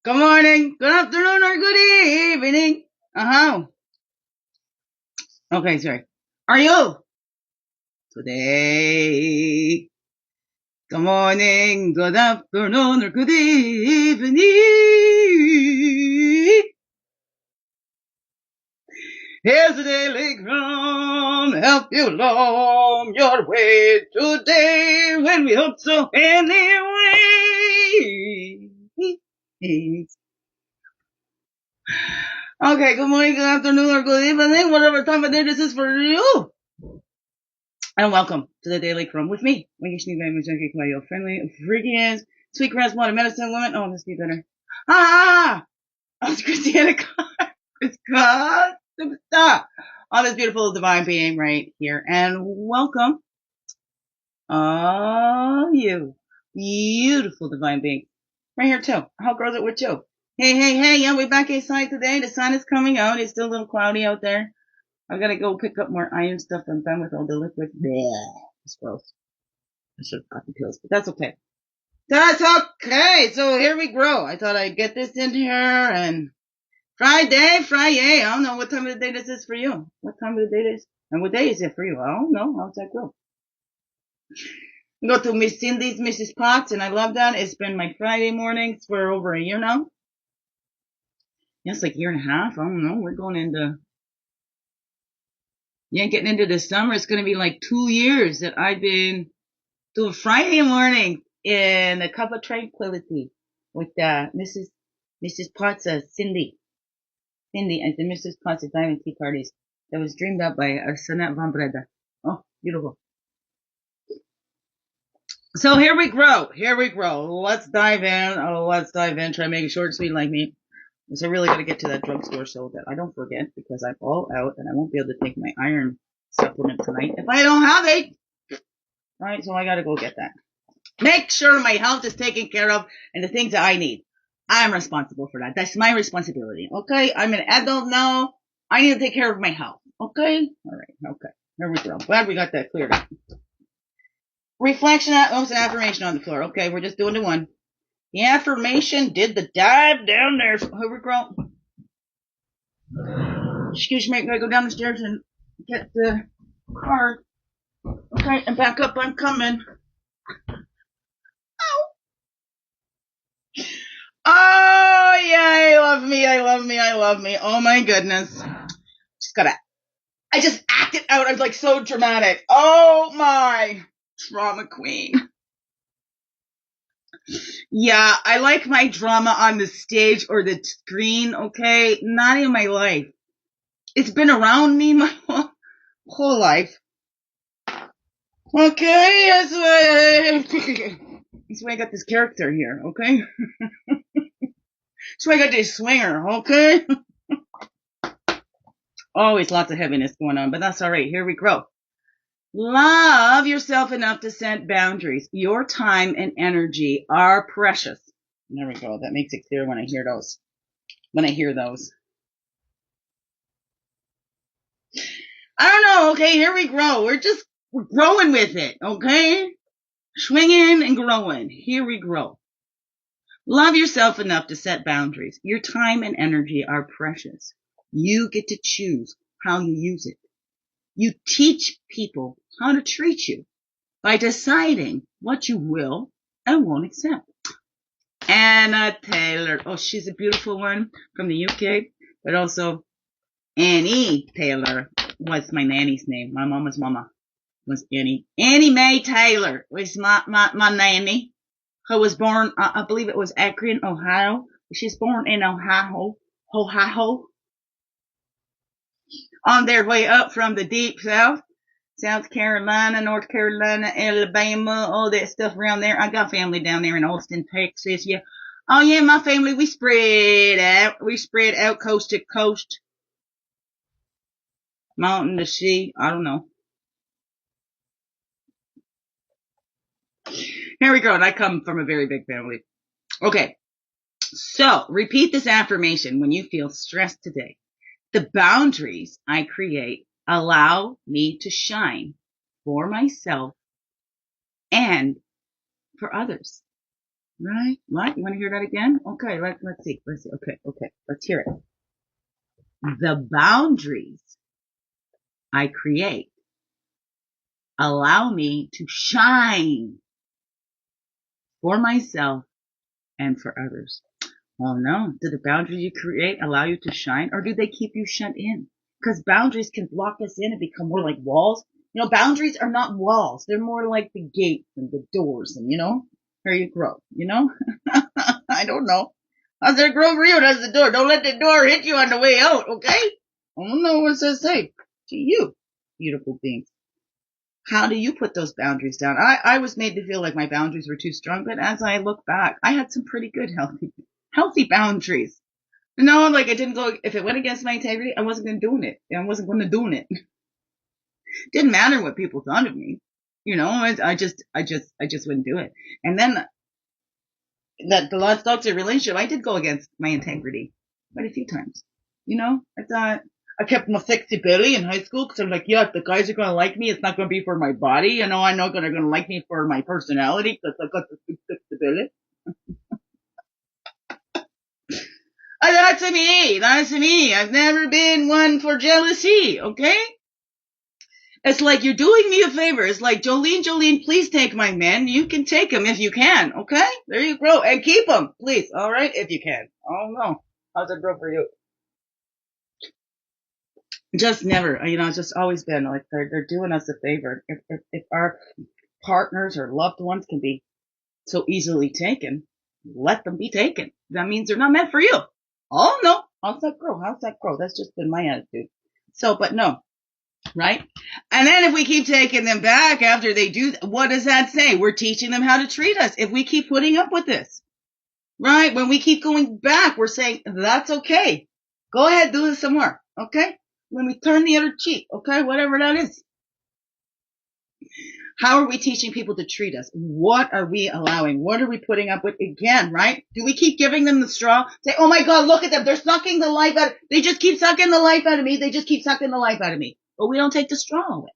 Good morning, good afternoon, or good evening. Okay, sorry. Are you today? Good morning, good afternoon, or good evening. Here's the daily CRUMB, help you along your way today when we hope so anyway. Okay, good morning, good afternoon, or good evening, whatever time of day this is for you. And welcome to the Daily CRUMB with me, your friendly, freaky ass, sweet grass water medicine woman. Oh, this be better. It's Christina Scott. On this beautiful divine being right here. And welcome, you beautiful divine being right here too. How grows it with you? Hey, yeah, we're back inside today. The sun is coming out. It's still a little cloudy out there. I've got to go pick up more iron stuff. I'm done with all the liquid. Bleh. It's gross. I should have got the pills, but that's okay. That's okay. So here we grow. I thought I'd get this in here and Friday. I don't know what time of the day this is for you. What time of the day it is? And what day is it for you? I don't know. How's that go? I go to Miss Cindy's, Mrs. Potts, and I love that. It's been my Friday mornings for over a year now. Yes, like a year and a half. I don't know. We're going into, getting into the summer. It's going to be like 2 years that I've been doing Friday morning in a cup of tranquility with Mrs. Potts, Cindy, and the Mrs. Potts Diamond Tea Parties that was dreamed up by Arsenette Van Breda. Oh, beautiful. So here we grow. Let's dive in. Try to make it short and sweet like me. So I really got to get to that drugstore so that I don't forget, because I'm all out and I won't be able to take my iron supplement tonight if I don't have it. Right, so I got to go get that. Make sure my health is taken care of and the things that I need. I'm responsible for that. That's my responsibility. Okay, I'm an adult now. I need to take care of my health. Okay, all right. Okay, there we go. Glad we got that cleared up. Reflection, an affirmation on the floor. Okay, we're just doing the one. The affirmation did the dive down there. Here we go. Excuse me, I gotta go down the stairs and get the car. Okay, and back up. I'm coming. Oh yeah, I love me. Oh my goodness. I just acted out. I was like so dramatic. Oh my, drama queen. Yeah, I like my drama on the stage or the screen, okay? Not in my life. It's been around me my whole life. Okay, that's why I got this character here, okay? That's why I got this swinger, okay? Always lots of heaviness going on, but that's all right. Here we go. Love yourself enough to set boundaries. Your time and energy are precious. There we go. That makes it clear when I hear those. I don't know. Okay, here we grow. We're growing with it. Okay, swinging and growing. Here we grow. Love yourself enough to set boundaries. Your time and energy are precious. You get to choose how you use it. You teach people how to treat you by deciding what you will and won't accept. Anna Taylor. Oh, she's a beautiful one from the UK, but also Annie Taylor was my nanny's name. My mama's mama was Annie. Annie Mae Taylor was my nanny, who was born, I believe it was Akron, Ohio. She's born in Ohio, on their way up from the deep south. South Carolina, North Carolina, Alabama, all that stuff around there. I got family down there in Austin, Texas. Yeah. Oh yeah, my family, we spread out. We spread out coast to coast. Mountain to sea. I don't know. Here we go. And I come from a very big family. Okay. So repeat this affirmation when you feel stressed today. The boundaries I create allow me to shine for myself and for others. Right? What? You want to hear that again? Okay, let's see. Let's see. Okay. Let's hear it. The boundaries I create allow me to shine for myself and for others. Oh no. Do the boundaries you create allow you to shine, or do they keep you shut in? Because boundaries can block us in and become more like walls. You know, boundaries are not walls. They're more like the gates and the doors and, where you grow, I don't know. How's that grow for you? That's the door. Don't let the door hit you on the way out, okay? I don't know what to say to you, beautiful beings. How do you put those boundaries down? I was made to feel like my boundaries were too strong, but as I look back, I had some pretty good healthy boundaries. No, like I didn't go, if it went against my integrity, I wasn't going to do it. I wasn't going to do it. Didn't matter what people thought of me. I just wouldn't do it. And then the last toxic relationship, I did go against my integrity quite a few times. I thought I kept my flexibility in high school because I'm like, yeah, if the guys are going to like me, it's not going to be for my body. I'm not going to like me for my personality because I've got the flexibility. That's me. I've never been one for jealousy, okay? It's like, you're doing me a favor. It's like, Jolene, please take my men. You can take them if you can, okay? There you go. And keep them, please, all right? If you can. Oh, no. How's it grow for you? Just never. It's just always been like they're doing us a favor. If our partners or loved ones can be so easily taken, let them be taken. That means they're not meant for you. Oh, no. How's that grow? That's just been my attitude. So, but no. Right? And then if we keep taking them back after they do, what does that say? We're teaching them how to treat us if we keep putting up with this. Right? When we keep going back, we're saying, that's okay. Go ahead, do this some more. Okay? When we turn the other cheek. Okay? Whatever that is. How are we teaching people to treat us? What are we allowing? What are we putting up with again, right? Do we keep giving them the straw? Say, oh my God, look at them. They're sucking the life out. They just keep sucking the life out of me. But we don't take the straw away.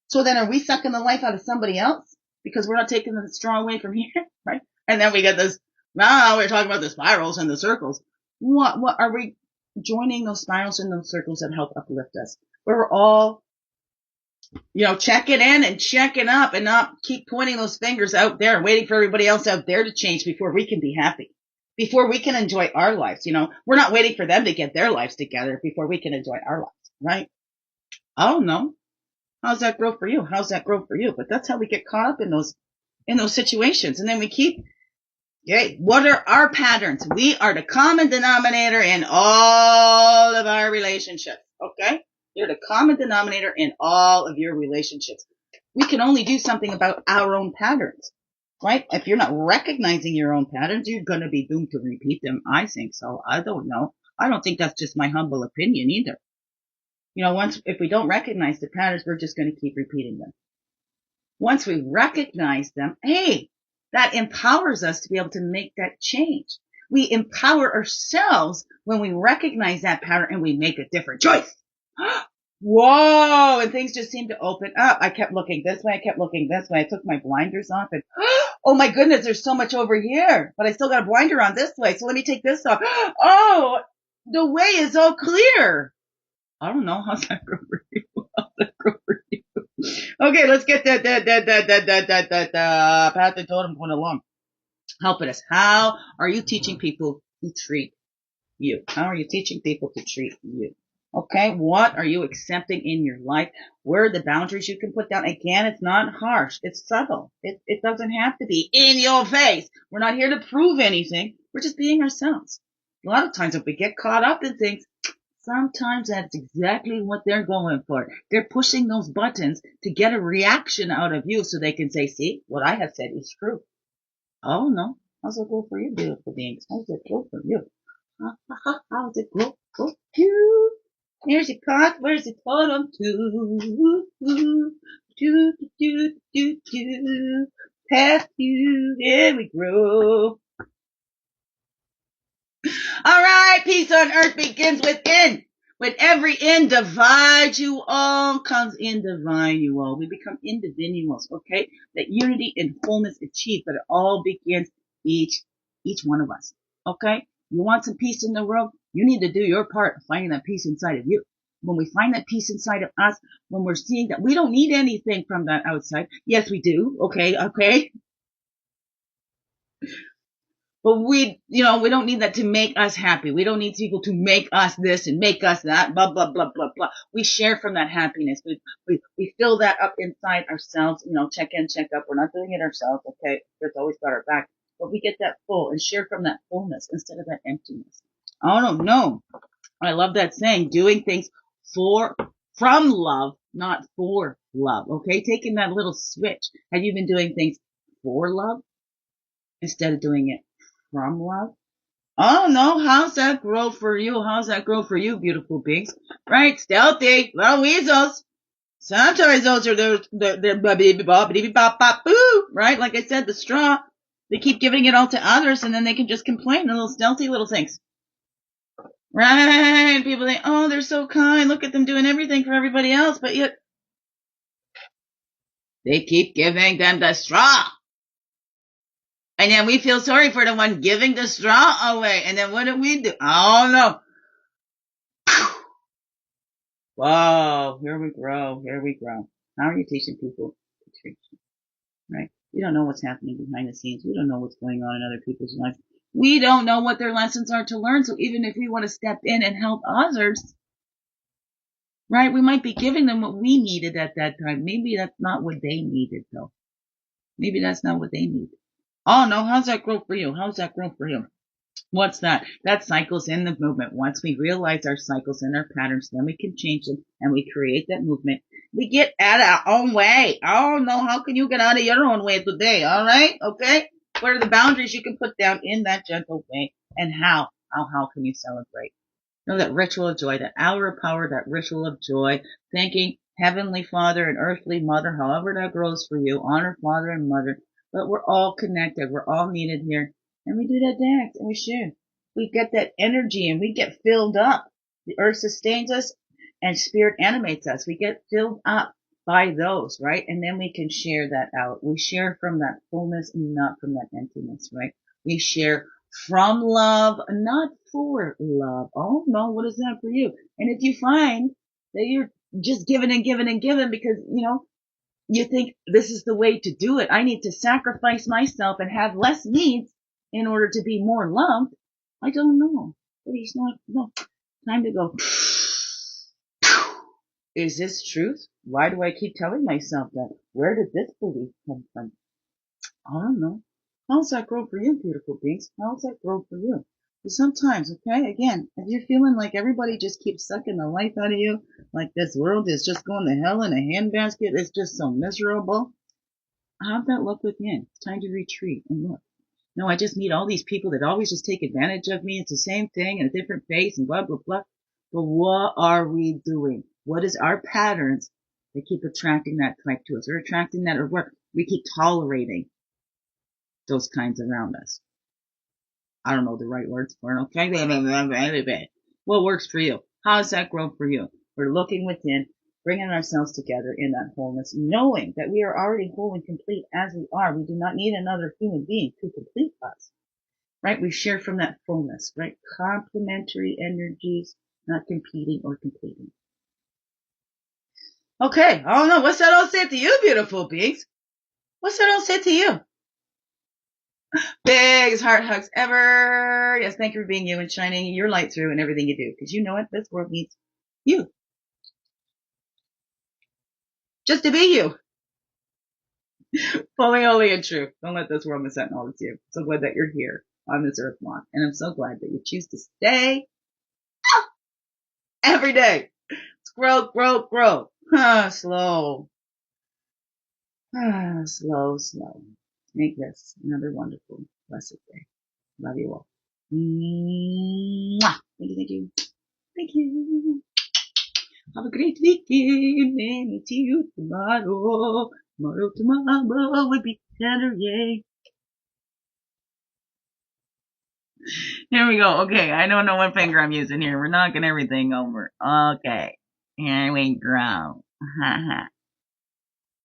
So then are we sucking the life out of somebody else? Because we're not taking the straw away from here, right? And then we get this, we're talking about the spirals and the circles. What are we joining those spirals and those circles that help uplift us? Where we're all, checking in and checking up and not keep pointing those fingers out there and waiting for everybody else out there to change before we can be happy, before we can enjoy our lives. We're not waiting for them to get their lives together before we can enjoy our lives, right? Oh no. How's that grow for you? But that's how we get caught up in those situations. And then we keep, what are our patterns? We are the common denominator in all of our relationships. Okay? You're the common denominator in all of your relationships. We can only do something about our own patterns, right? If you're not recognizing your own patterns, you're going to be doomed to repeat them. I think so. I don't know. I don't think that's just my humble opinion either. If we don't recognize the patterns, we're just going to keep repeating them. Once we recognize them, that empowers us to be able to make that change. We empower ourselves when we recognize that pattern and we make a different choice. Whoa, and things just seem to open up. I kept looking this way. I took my blinders off and, oh my goodness, there's so much over here, but I still got a blinder on this way. So let me take this off. Oh, the way is all clear. I don't know. How's that grow for you? Okay, let's get that path and totem going along. Helping us. How are you teaching people to treat you? Okay, what are you accepting in your life? Where are the boundaries you can put down? Again, it's not harsh. It's subtle. It doesn't have to be in your face. We're not here to prove anything. We're just being ourselves. A lot of times if we get caught up in things, sometimes that's exactly what they're going for. They're pushing those buttons to get a reaction out of you so they can say, see, what I have said is true. Oh, no. How's it go for you, beautiful beings? How's it go for you? How's it go for you? Here's your path. Where's the totem? Path you. There we grow. All right, peace on earth begins within. With every individual comes individual. We become individuals, okay? That unity and wholeness achieved, but it all begins each one of us, okay? You want some peace in the world? You need to do your part of finding that peace inside of you. When we find that peace inside of us, when we're seeing that we don't need anything from that outside, yes, we do, okay? But we don't need that to make us happy. We don't need people to make us this and make us that, blah, blah, blah, blah, blah. We share from that happiness. We fill that up inside ourselves, check in, check up. We're not doing it ourselves, okay? It's always got our back. But we get that full and share from that fullness instead of that emptiness. Oh, no. I love that saying, doing things from love, not for love, okay? Taking that little switch. Have you been doing things for love instead of doing it from love? Oh no, how's that grow for you? How's that grow for you, beautiful beings? Right, stealthy, little weasels. Sometimes those are they're right? Like I said, the straw. They keep giving it all to others and then they can just complain, the little stealthy little things. Right? People think, oh, they're so kind. Look at them doing everything for everybody else, but yet they keep giving them the straw. And then we feel sorry for the one giving the straw away. And then what do we do? Oh, no. Whoa, here we grow. How are you teaching people to treat you? Right? We don't know what's happening behind the scenes. We don't know what's going on in other people's lives. We don't know what their lessons are to learn. So even if we want to step in and help others, right, we might be giving them what we needed at that time. Maybe that's not what they needed, though. Maybe that's not what they need. Oh, no, how's that grow for you? What's that? That cycles in the movement. Once we realize our cycles and our patterns, then we can change them and we create that movement. We get out of our own way. Oh, no, how can you get out of your own way today? All right? Okay? What are the boundaries you can put down in that gentle way? And how? How can you celebrate? That ritual of joy, that hour of power, that ritual of joy, thanking Heavenly Father and Earthly Mother, however that grows for you, honor Father and Mother. But we're all connected. We're all needed here. And we do that dance, and we share. We get that energy, and we get filled up. The earth sustains us, and spirit animates us. We get filled up by those, right? And then we can share that out. We share from that fullness and not from that emptiness, right? We share from love, not for love. Oh, no, what is that for you? And if you find that you're just giving and giving and giving because, you think this is the way to do it. I need to sacrifice myself and have less needs in order to be more loved. I don't know. It's not, no. Time to go. Is this truth? Why do I keep telling myself that? Where did this belief come from? I don't know. How's that grow for you, beautiful beings? How's that grow for you? Sometimes, okay, again, if you're feeling like everybody just keeps sucking the life out of you, like this world is just going to hell in a handbasket, it's just so miserable, have that look within. It's time to retreat and look. No, I just meet all these people that always just take advantage of me. It's the same thing in a different face and blah, blah, blah. But what are we doing? What is our patterns that keep attracting that type to us? Or attracting that, or what? We keep tolerating those kinds around us. I don't know the right words for it, okay? What works for you? How does that grow for you? We're looking within, bringing ourselves together in that wholeness, knowing that we are already whole and complete as we are. We do not need another human being to complete us, right? We share from that fullness, right? Complementary energies, not competing or completing. Okay, I don't know. What's that all say to you, beautiful beings? What's that all say to you? Biggest heart hugs ever. Yes, thank you for being you and shining your light through in everything you do. Because you know what? This world needs you. Just to be you. Fully, holy, and true. Don't let this world miss out and all it's you. So glad that you're here on this earth walk. And I'm so glad that you choose to stay every day. Grow, grow, grow. Slow. Slow. Make this another wonderful, blessed day. Love you all. Mwah. Thank you. Thank you. Have a great weekend. And see you tomorrow. Tomorrow will be better, yay. Here we go. Okay, I don't know what finger I'm using here. We're knocking everything over. Okay, here we go.